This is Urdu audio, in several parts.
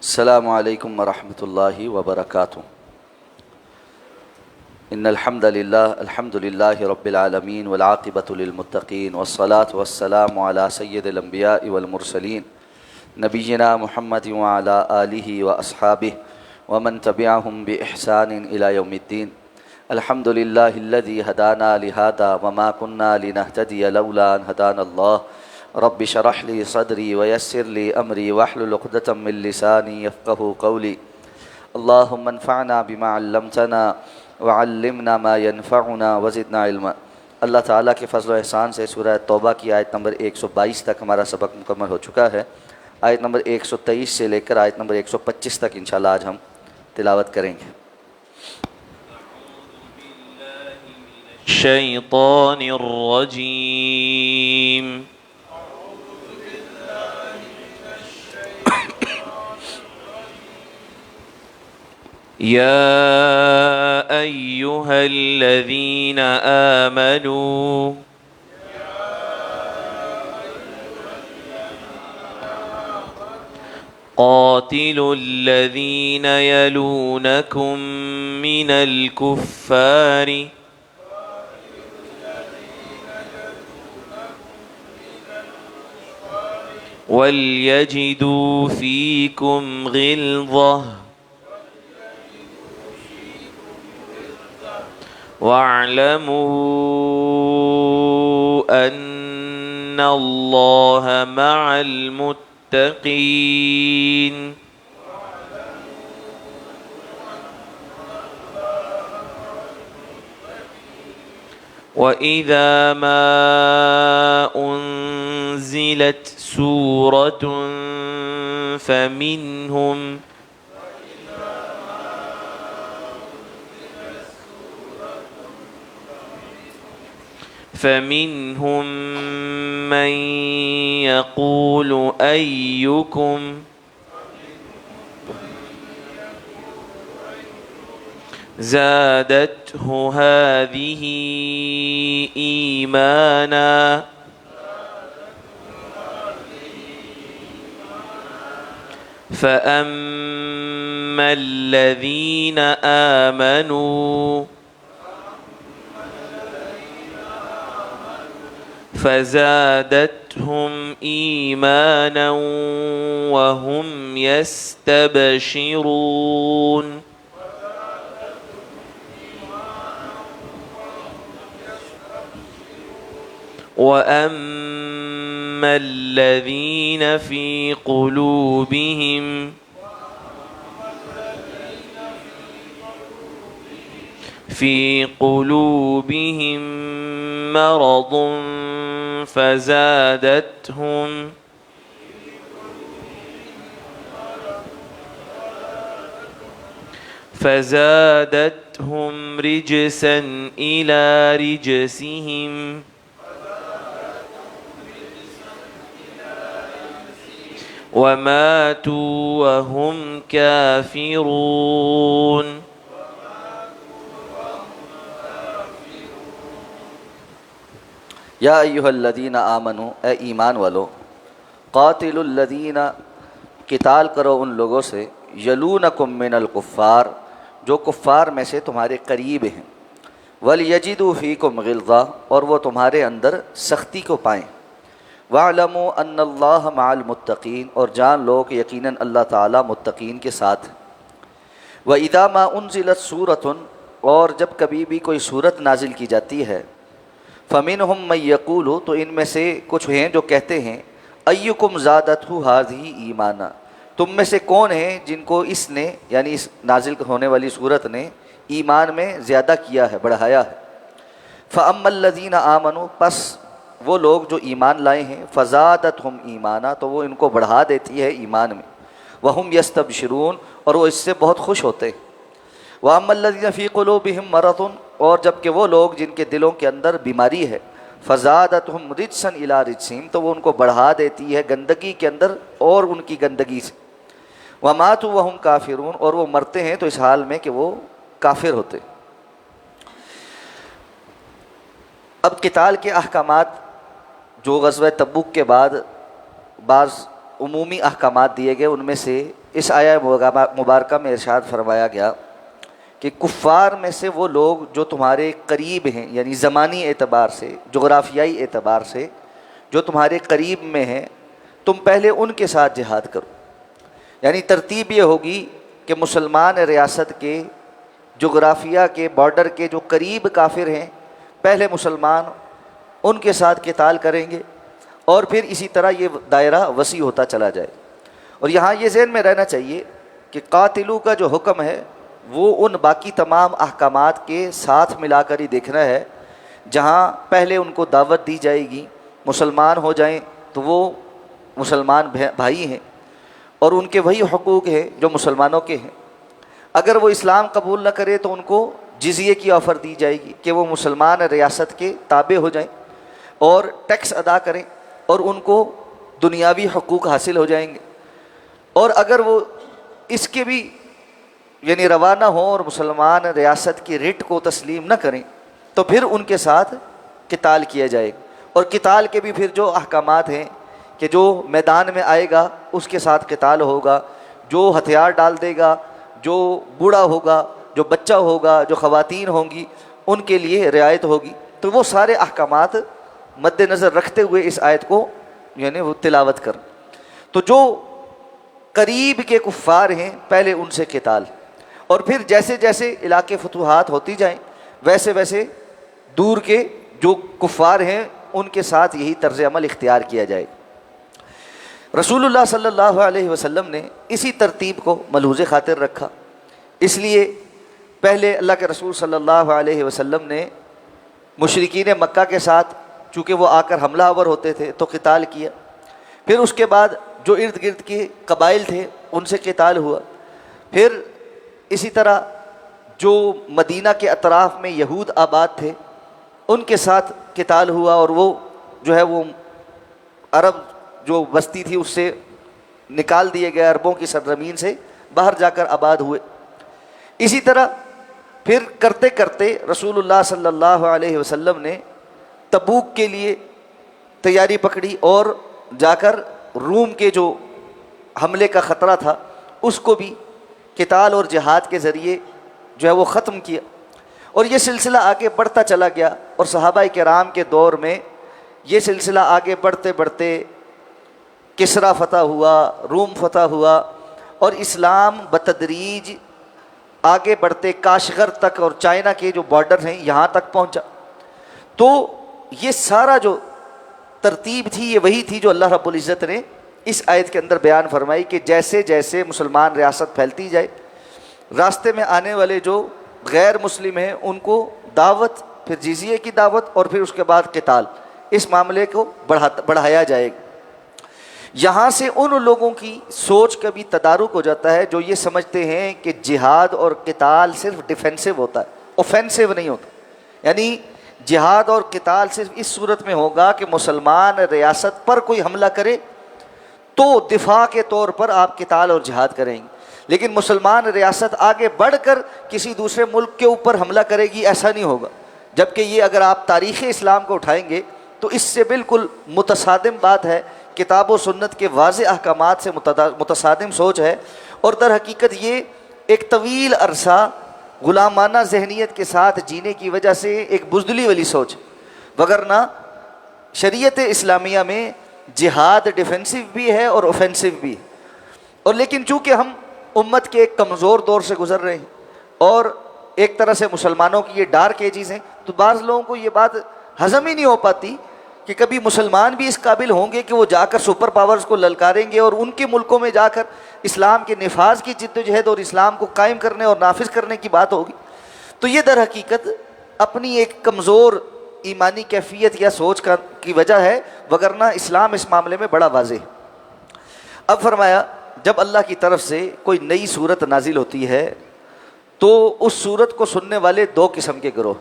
السلام علیکم ورحمۃ اللہ وبرکاتہ۔ ان الحمد للہ رب العالمین والعاقبۃ للمتقین والصلاة والسلام علی سید الانبیاء والمرسلین نبینا محمد وعلی آلہ واصحابہ ومن تبعہم بإحسان الی یوم الدین۔ الحمد للہ الذی ہدانا لہذا وما کنا لنہتدی لولا ان ہدانا اللہ۔ رب شرح لی صدری ویسر لی امری واحلل عقدۃ من لسانی یفقہوا قولی۔ اللہم انفعنا بما علمتنا وعلمنا ما ينفعنا وزدنا علما۔ اللہ تعالیٰ کے فضل و احسان سے سورہ توبہ کی آیت نمبر 122 تک ہمارا سبق مکمل ہو چکا ہے۔ آیت نمبر 123 سے لے کر آیت نمبر 125 تک انشاءاللہ آج ہم تلاوت کریں گے۔ الشیطان الرجیم یا ایہا الذین آمنوا قاتلوا الذین یلونکم من الکفار وَلْيَجِدُوا فِيكُمْ غِلْظَةً وَاعْلَمُوا أَنَّ اللَّهَ مَعَ الْمُتَّقِينَ۔ وَإِذَا مَا أُنزِلَتْ سُورَةٌ فَمِنْهُمْ مَنْ يَقُولُ أَيُّكُمْ زادته هذه إيمانا فأما الذين آمنوا فزادتهم إيمانا وهم يستبشرون۔ وَأَمَّا الَّذِينَ فِي قُلُوبِهِم مَّرَضٌ فزادتهم رجسا إلى رجسهم وماتوا وهم كافرون۔ یا ایہا الذین آمنوا، اے ایمان والو، قاتلوا الذین، قتال کرو ان لوگوں سے، یلونکم من الکفار، جو کفار میں سے تمہارے قریب ہیں، ولیجدوا فیکم غلظہ، اور وہ تمہارے اندر سختی کو پائیں، وَاعْلَمُوا أَنَّ اللَّهَ مَعَ الْمُتَّقِينَ، اور جان لو کہ یقیناً اللہ تعالیٰ متقین کے ساتھ ہے۔ وَإِذَا مَا أُنزِلَتْ سُورَةٌ، اور جب کبھی بھی کوئی صورت نازل کی جاتی ہے، فَمِنْهُمْ مَن يَقُولُ، تو ان میں سے کچھ ہیں جو کہتے ہیں، أَيُّكُمْ زَادَتْهُ هَٰذِهِ إِيمَانًا، تم میں سے کون ہیں جن کو اس نے، یعنی اس نازل ہونے والی صورت نے ایمان میں زیادہ کیا ہے، بڑھایا ہے۔ فَأَمَّا الَّذِينَ آمَنُوا، پس وہ لوگ جو ایمان لائے ہیں، فزادتہم ایمانا، تو وہ ان کو بڑھا دیتی ہے ایمان میں، وہم یستبشرون، اور وہ اس سے بہت خوش ہوتے ہیں۔ وَأَمَّا الَّذِينَ فِي قُلُوبِهِم مَّرَضٌ، اور جبکہ وہ لوگ جن کے دلوں کے اندر بیماری ہے، فزادتہم رجسا الی رجسہم، تو وہ ان کو بڑھا دیتی ہے گندگی کے اندر اور ان کی گندگی سے۔ وَمَاتُوا وَهُمْ کافرون، اور وہ مرتے ہیں تو اس حال میں کہ وہ کافر ہوتے۔ اب قتال کے احکامات جو غزوہ تبوک کے بعد بعض عمومی احکامات دیے گئے، ان میں سے اس آیہ مبارکہ میں ارشاد فرمایا گیا کہ کفار میں سے وہ لوگ جو تمہارے قریب ہیں، یعنی زمانی اعتبار سے، جغرافیائی اعتبار سے جو تمہارے قریب میں ہیں، تم پہلے ان کے ساتھ جہاد کرو۔ یعنی ترتیب یہ ہوگی کہ مسلمان ریاست کے جغرافیہ کے بارڈر کے جو قریب کافر ہیں، پہلے مسلمان ان کے ساتھ قتال کریں گے، اور پھر اسی طرح یہ دائرہ وسیع ہوتا چلا جائے۔ اور یہاں یہ ذہن میں رہنا چاہیے کہ قاتلو کا جو حکم ہے وہ ان باقی تمام احکامات کے ساتھ ملا کر ہی دیکھنا ہے۔ جہاں پہلے ان کو دعوت دی جائے گی، مسلمان ہو جائیں تو وہ مسلمان بھائی ہیں اور ان کے وہی حقوق ہیں جو مسلمانوں کے ہیں۔ اگر وہ اسلام قبول نہ کرے تو ان کو جزیے کی آفر دی جائے گی کہ وہ مسلمان ریاست کے تابع ہو جائیں اور ٹیکس ادا کریں اور ان کو دنیاوی حقوق حاصل ہو جائیں گے۔ اور اگر وہ اس کے بھی یعنی روا نہ ہوں اور مسلمان ریاست کی رٹ کو تسلیم نہ کریں تو پھر ان کے ساتھ قتال کیا جائے گا۔ اور قتال کے بھی پھر جو احکامات ہیں کہ جو میدان میں آئے گا اس کے ساتھ قتال ہوگا، جو ہتھیار ڈال دے گا، جو بوڑھا ہوگا، جو بچہ ہوگا، جو خواتین ہوں گی، ان کے لیے رعایت ہوگی۔ تو وہ سارے احکامات مد نظر رکھتے ہوئے اس آیت کو یعنی وہ تلاوت کر۔ تو جو قریب کے کفار ہیں پہلے ان سے قتال، اور پھر جیسے جیسے علاقے فتوحات ہوتی جائیں ویسے ویسے دور کے جو کفار ہیں ان کے ساتھ یہی طرز عمل اختیار کیا جائے۔ رسول اللہ صلی اللہ علیہ وسلم نے اسی ترتیب کو ملحوظ خاطر رکھا، اس لیے پہلے اللہ کے رسول صلی اللہ علیہ وسلم نے مشرکین مکہ کے ساتھ چونکہ وہ آ کر حملہ آور ہوتے تھے تو قتال کیا، پھر اس کے بعد جو ارد گرد کے قبائل تھے ان سے قتال ہوا، پھر اسی طرح جو مدینہ کے اطراف میں یہود آباد تھے ان کے ساتھ قتال ہوا، اور وہ جو ہے وہ عرب جو بستی تھی اس سے نکال دیے گئے، عربوں کی سرزمین سے باہر جا کر آباد ہوئے۔ اسی طرح پھر کرتے کرتے رسول اللہ صلی اللہ علیہ وسلم نے تبوک کے لیے تیاری پکڑی اور جا کر روم کے جو حملے کا خطرہ تھا اس کو بھی قتال اور جہاد کے ذریعے جو ہے وہ ختم کیا، اور یہ سلسلہ آگے بڑھتا چلا گیا، اور صحابہ کرام کے دور میں یہ سلسلہ آگے بڑھتے بڑھتے کسرا فتح ہوا، روم فتح ہوا، اور اسلام بتدریج آگے بڑھتے کاشغر تک اور چائنا کے جو بارڈر ہیں یہاں تک پہنچا۔ تو یہ سارا جو ترتیب تھی یہ وہی تھی جو اللہ رب العزت نے اس آیت کے اندر بیان فرمائی کہ جیسے جیسے مسلمان ریاست پھیلتی جائے، راستے میں آنے والے جو غیر مسلم ہیں ان کو دعوت، پھر جزیے کی دعوت، اور پھر اس کے بعد قتال، اس معاملے کو بڑھایا جائے گا۔ یہاں سے ان لوگوں کی سوچ کا بھی تدارک ہو جاتا ہے جو یہ سمجھتے ہیں کہ جہاد اور قتال صرف ڈیفینسو ہوتا ہے، اوفینسو نہیں ہوتا۔ یعنی جہاد اور قتال صرف اس صورت میں ہوگا کہ مسلمان ریاست پر کوئی حملہ کرے تو دفاع کے طور پر آپ قتال اور جہاد کریں گے، لیکن مسلمان ریاست آگے بڑھ کر کسی دوسرے ملک کے اوپر حملہ کرے گی ایسا نہیں ہوگا۔ جبکہ یہ اگر آپ تاریخ اسلام کو اٹھائیں گے تو اس سے بالکل متصادم بات ہے، کتاب و سنت کے واضح احکامات سے متصادم سوچ ہے، اور در حقیقت یہ ایک طویل عرصہ غلامانہ ذہنیت کے ساتھ جینے کی وجہ سے ایک بزدلی والی سوچ، وگرنہ شریعت اسلامیہ میں جہاد ڈیفینسو بھی ہے اور اوفینسو بھی ہے، اور لیکن چونکہ ہم امت کے ایک کمزور دور سے گزر رہے ہیں اور ایک طرح سے مسلمانوں کی یہ ڈارک ایجز ہیں، تو بعض لوگوں کو یہ بات ہضم ہی نہیں ہو پاتی کہ کبھی مسلمان بھی اس قابل ہوں گے کہ وہ جا کر سپر پاورز کو للکاریں گے اور ان کے ملکوں میں جا کر اسلام کے نفاذ کی جد و جہد اور اسلام کو قائم کرنے اور نافذ کرنے کی بات ہوگی۔ تو یہ در حقیقت اپنی ایک کمزور ایمانی کیفیت یا سوچ کی وجہ ہے، وگرنہ اسلام اس معاملے میں بڑا واضح ہے۔ اب فرمایا جب اللہ کی طرف سے کوئی نئی صورت نازل ہوتی ہے تو اس صورت کو سننے والے دو قسم کے گروہ،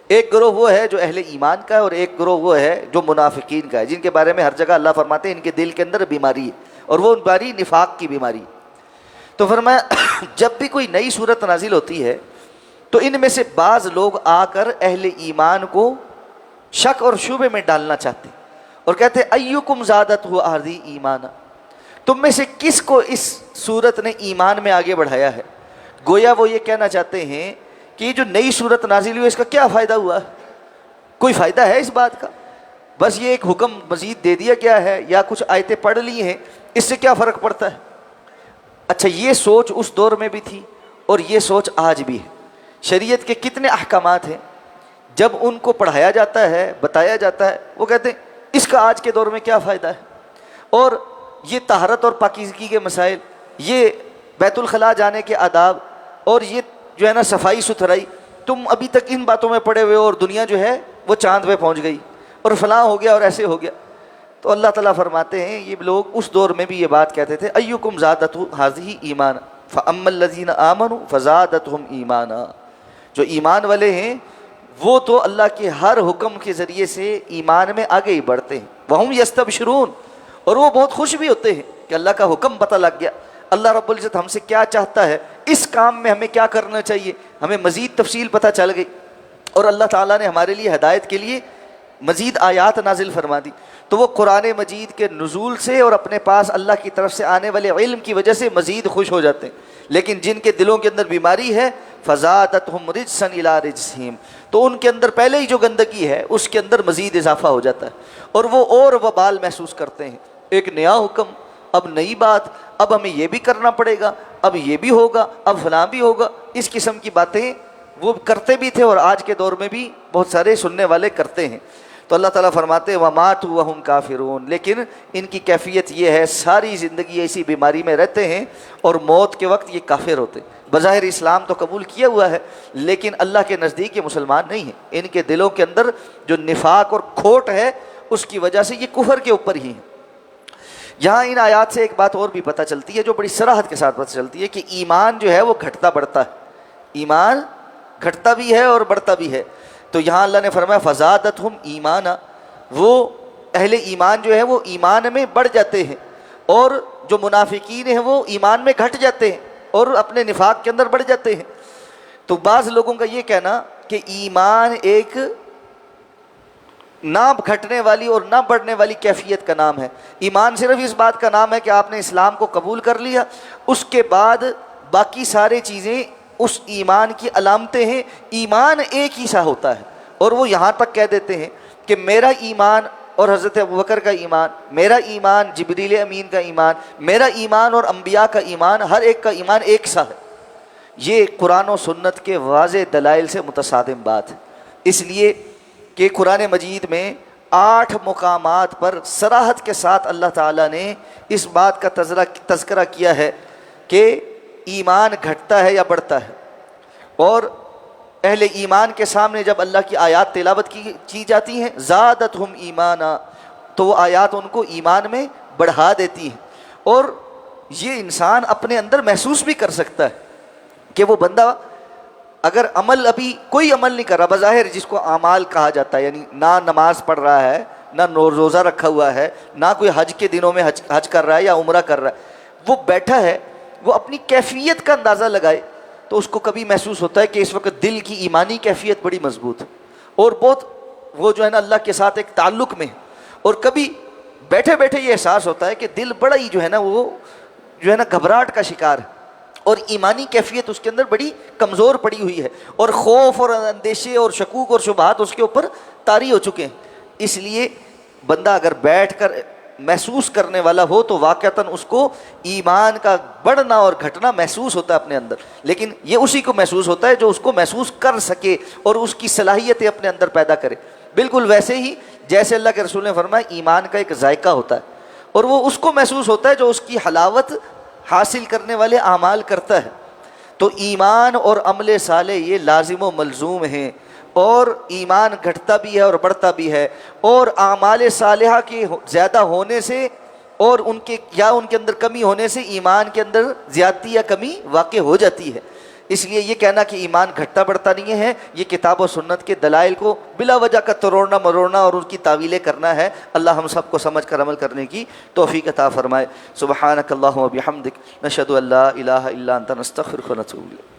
ایک گروہ وہ ہے جو اہل ایمان کا ہے اور ایک گروہ وہ ہے جو منافقین کا ہے، جن کے بارے میں ہر جگہ اللہ فرماتے ہیں ان کے دل کے اندر بیماری ہے اور وہ بیماری نفاق کی بیماری ہے۔ تو فرمایا جب بھی کوئی نئی صورت نازل ہوتی ہے تو ان میں سے بعض لوگ آ کر اہل ایمان کو شک اور شبہ میں ڈالنا چاہتے ہیں اور کہتے ہیں ایکم زادتہ ہذہ ایمانا، تم میں سے کس کو اس صورت نے ایمان میں آگے بڑھایا ہے؟ گویا وہ یہ کہنا چاہتے ہیں کہ یہ جو نئی صورت نازل ہوئی اس کا کیا فائدہ ہوا؟ کوئی فائدہ ہے اس بات کا؟ بس یہ ایک حکم مزید دے دیا گیا ہے یا کچھ آیتیں پڑھ لی ہیں، اس سے کیا فرق پڑتا ہے؟ اچھا، یہ سوچ اس دور میں بھی تھی اور یہ سوچ آج بھی ہے۔ شریعت کے کتنے احکامات ہیں، جب ان کو پڑھایا جاتا ہے، بتایا جاتا ہے، وہ کہتے ہیں اس کا آج کے دور میں کیا فائدہ ہے؟ اور یہ طہارت اور پاکیزگی کے مسائل، یہ بیت الخلاء جانے کے آداب، اور یہ جو ہے نا صفائی ستھرائی، تم ابھی تک ان باتوں میں پڑے ہوئے اور دنیا جو ہے وہ چاند پہ پہنچ گئی اور فلاں ہو گیا اور ایسے ہو گیا۔ تو اللہ تعالیٰ فرماتے ہیں یہ لوگ اس دور میں بھی یہ بات کہتے تھے، ایکم زادتہ ھذہ ایمانا فاما الذین آمنوا فزادتہم ایمانا۔ جو ایمان والے ہیں وہ تو اللہ کے ہر حکم کے ذریعے سے ایمان میں آگے ہی بڑھتے ہیں، وہم یستبشرون، اور وہ بہت خوش بھی ہوتے ہیں کہ اللہ کا حکم پتہ لگ گیا، اللہ رب العزت ہم سے کیا چاہتا ہے، اس کام میں ہمیں کیا کرنا چاہیے، ہمیں مزید تفصیل پتہ چل گئی، اور اللہ تعالیٰ نے ہمارے لیے ہدایت کے لیے مزید آیات نازل فرما دی۔ تو وہ قرآن مجید کے نزول سے اور اپنے پاس اللہ کی طرف سے آنے والے علم کی وجہ سے مزید خوش ہو جاتے ہیں، لیکن جن کے دلوں کے اندر بیماری ہے فزادتہم رجسا الی رجسہم، تو ان کے اندر پہلے ہی جو گندگی ہے اس کے اندر مزید اضافہ ہو جاتا ہے، اور وہ اور وبال محسوس کرتے ہیں۔ ایک نیا حکم، اب نئی بات، اب ہمیں یہ بھی کرنا پڑے گا، اب یہ بھی ہوگا، اب فلاں بھی ہوگا، اس قسم کی باتیں وہ کرتے بھی تھے اور آج کے دور میں بھی بہت سارے سننے والے کرتے ہیں۔ تو اللہ تعالیٰ فرماتے ہیں وَمَاتُوا وَهُمْ كَافِرُونَ، لیکن ان کی کیفیت یہ ہے ساری زندگی ایسی بیماری میں رہتے ہیں اور موت کے وقت یہ کافر ہوتے ہیں۔ بظاہر اسلام تو قبول کیا ہوا ہے لیکن اللہ کے نزدیک یہ مسلمان نہیں ہیں، ان کے دلوں کے اندر جو نفاق اور کھوٹ ہے اس کی وجہ سے یہ کفر کے اوپر ہی ہیں۔ یہاں ان آیات سے ایک بات اور بھی پتہ چلتی ہے جو بڑی صراحت کے ساتھ پتہ چلتی ہے کہ ایمان جو ہے وہ گھٹتا بڑھتا ہے، ایمان گھٹتا بھی ہے اور بڑھتا بھی ہے۔ تو یہاں اللہ نے فرمایا فزادتہم ایمانا، وہ اہل ایمان جو ہے وہ ایمان میں بڑھ جاتے ہیں، اور جو منافقین ہیں وہ ایمان میں گھٹ جاتے ہیں اور اپنے نفاق کے اندر بڑھ جاتے ہیں۔ تو بعض لوگوں کا یہ کہنا کہ ایمان ایک نہ گھٹنے والی اور نہ بڑھنے والی کیفیت کا نام ہے، ایمان صرف اس بات کا نام ہے کہ آپ نے اسلام کو قبول کر لیا، اس کے بعد باقی سارے چیزیں اس ایمان کی علامتیں ہیں، ایمان ایک ہی سا ہوتا ہے۔ اور وہ یہاں تک کہہ دیتے ہیں کہ میرا ایمان اور حضرت ابوبکر کا ایمان، میرا ایمان جبریل امین کا ایمان، میرا ایمان اور انبیاء کا ایمان، ہر ایک کا ایمان ایک سا ہے۔ یہ قرآن و سنت کے واضح دلائل سے متصادم بات ہے، اس لیے کہ قرآن مجید میں 8 مقامات پر صراحت کے ساتھ اللہ تعالیٰ نے اس بات کا تذکرہ کیا ہے کہ ایمان گھٹتا ہے یا بڑھتا ہے، اور اہل ایمان کے سامنے جب اللہ کی آیات تلاوت کی جاتی ہیں زادتہم ایمانا، تو وہ آیات ان کو ایمان میں بڑھا دیتی ہیں، اور یہ انسان اپنے اندر محسوس بھی کر سکتا ہے کہ وہ بندہ اگر ابھی کوئی عمل نہیں کر رہا، بظاہر جس کو اعمال کہا جاتا ہے، یعنی نہ نماز پڑھ رہا ہے، نہ روزہ رکھا ہوا ہے، نہ کوئی حج کے دنوں میں حج کر رہا ہے یا عمرہ کر رہا ہے، وہ بیٹھا ہے، وہ اپنی کیفیت کا اندازہ لگائے تو اس کو کبھی محسوس ہوتا ہے کہ اس وقت دل کی ایمانی کیفیت بڑی مضبوط ہے اور بہت وہ جو ہے نا اللہ کے ساتھ ایک تعلق میں ہے، اور کبھی بیٹھے بیٹھے یہ احساس ہوتا ہے کہ دل بڑا ہی جو ہے نا وہ جو ہے نا گھبراہٹ کا شکار ہے اور ایمانی کیفیت اس کے اندر بڑی کمزور پڑی ہوئی ہے، اور خوف اور اندیشے اور شکوک اور شبہات اس کے اوپر طاری ہو چکے ہیں۔ اس لیے بندہ اگر بیٹھ کر محسوس کرنے والا ہو تو واقعتاً اس کو ایمان کا بڑھنا اور گھٹنا محسوس ہوتا ہے اپنے اندر، لیکن یہ اسی کو محسوس ہوتا ہے جو اس کو محسوس کر سکے اور اس کی صلاحیتیں اپنے اندر پیدا کرے۔ بالکل ویسے ہی جیسے اللہ کے رسول نے فرمایا ایمان کا ایک ذائقہ ہوتا ہے اور وہ اس کو محسوس ہوتا ہے جو اس کی حلاوت حاصل کرنے والے اعمال کرتا ہے۔ تو ایمان اور عمل صالح یہ لازم و ملزوم ہیں، اور ایمان گھٹتا بھی ہے اور بڑھتا بھی ہے، اور اعمال صالحہ کے زیادہ ہونے سے اور ان کے اندر کمی ہونے سے ایمان کے اندر زیادتی یا کمی واقع ہو جاتی ہے۔ اس لیے یہ کہنا کہ ایمان گھٹتا بڑھتا نہیں ہے، یہ کتاب و سنت کے دلائل کو بلا وجہ کا توڑنا مروڑنا اور ان کی تعویلیں کرنا ہے۔ اللہ ہم سب کو سمجھ کر عمل کرنے کی توفیق عطا فرمائے۔ سبحانک اللہم و بحمدک، نشہد ان لا الہ الا انت، نستغفرک و نتوب الیک۔